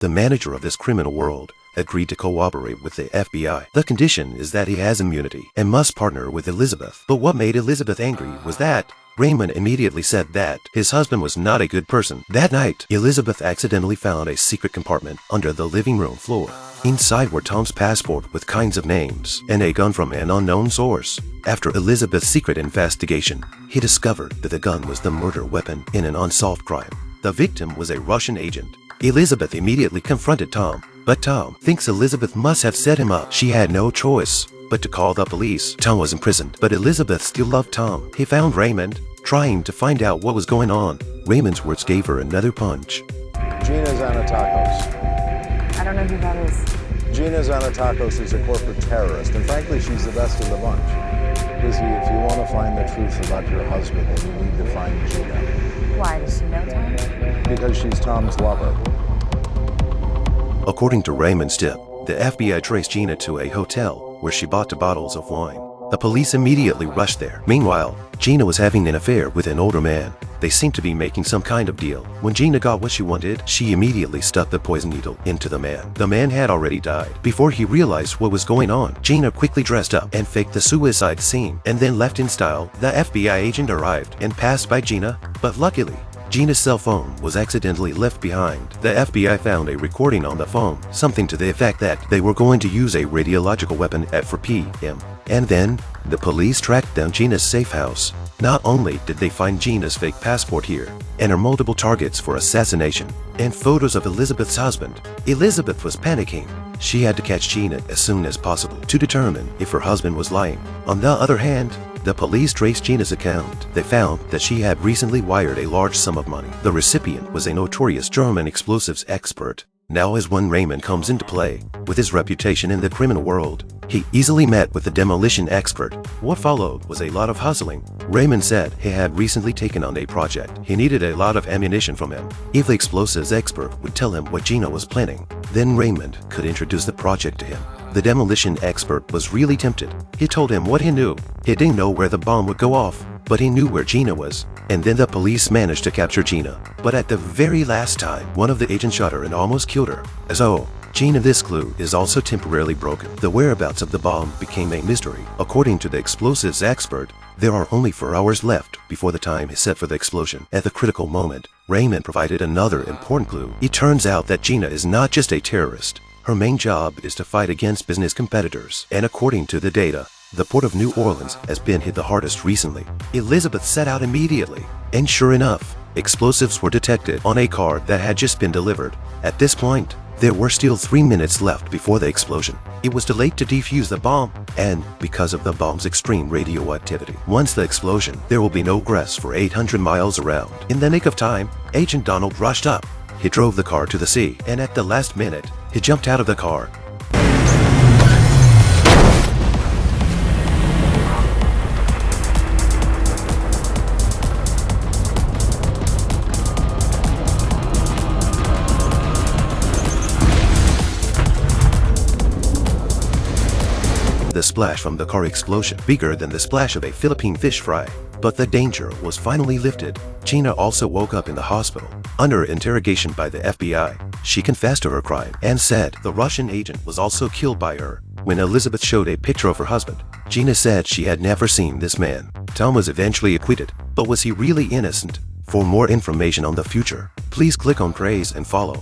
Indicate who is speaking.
Speaker 1: the manager of this criminal world, agreed to cooperate with the FBI. The condition is that he has immunity and must partner with Elizabeth. But what made Elizabeth angry was that Raymond immediately said that his husband was not a good person. That night, Elizabeth accidentally found a secret compartment under the living room floor. Inside were Tom's passport with kinds of names and a gun from an unknown source. After Elizabeth's secret investigation, he discovered that the gun was the murder weapon in an unsolved crime. The victim was a Russian agent. Elizabeth immediately confronted Tom, but Tom thinks Elizabeth must have set him up. She had no choice but to call the police. Tom was imprisoned, but Elizabeth still loved Tom. He found Raymond, trying to find out what was going on. Raymond's words gave her another punch.
Speaker 2: Gina Xanatakos.
Speaker 3: I don't know who that is.
Speaker 2: Gina Xanatakos is a corporate terrorist, and frankly, she's the best of the bunch. Lizzie, if you want to find the truth about your husband, then you need to find Gina.
Speaker 3: Why, does she know Tom?
Speaker 2: Because she's Tom's lover.
Speaker 1: According to Raymond's tip, the FBI traced Gina to a hotel where she bought 2 bottles of wine. The police immediately rushed there. Meanwhile, Gina was having an affair with an older man. They seemed to be making some kind of deal. When Gina got what she wanted, she immediately stuck the poison needle into the man. The man had already died. Before he realized what was going on, Gina quickly dressed up and faked the suicide scene and then left in style. The FBI agent arrived and passed by Gina, but luckily, Gina's cell phone was accidentally left behind. The FBI found a recording on the phone, something to the effect that they were going to use a radiological weapon at 4 p.m. And then, the police tracked down Gina's safe house. Not only did they find Gina's fake passport here, and her multiple targets for assassination, and photos of Elizabeth's husband, Elizabeth was panicking. She had to catch Gina as soon as possible to determine if her husband was lying. On the other hand, the police traced Gina's account. They found that she had recently wired a large sum of money. The recipient was a notorious German explosives expert. Now is when Raymond comes into play. With his reputation in the criminal world, he easily met with the demolition expert. What followed was a lot of hustling. Raymond said he had recently taken on a project. He needed a lot of ammunition from him. If the explosives expert would tell him what Gina was planning, then Raymond could introduce the project to him. The demolition expert was really tempted. He told him what he knew. He didn't know where the bomb would go off, but he knew where Gina was. And then the police managed to capture Gina. But at the very last time, one of the agents shot her and almost killed her. So, Gina, this clue is also temporarily broken. The whereabouts of the bomb became a mystery. According to the explosives expert, there are only 4 hours left before the time is set for the explosion. At the critical moment, Raymond provided another important clue. It turns out that Gina is not just a terrorist. Her main job is to fight against business competitors. And according to the data, the port of New Orleans has been hit the hardest recently. Elizabeth set out immediately. And sure enough, explosives were detected on a car that had just been delivered. At this point, there were still 3 minutes left before the explosion. It was too late to defuse the bomb, and because of the bomb's extreme radioactivity. Once the explosion, there will be no grass for 800 miles around. In the nick of time, Agent Donald rushed up. He drove the car to the sea, and at the last minute, he jumped out of the car. The splash from the car explosion, bigger than the splash of a Philippine fish fry. But the danger was finally lifted. Gina also woke up in the hospital. Under interrogation by the FBI, she confessed to her crime and said the Russian agent was also killed by her. When Elizabeth showed a picture of her husband, Gina said she had never seen this man. Tom was eventually acquitted, but was he really innocent? For more information on the future, please click on praise and follow.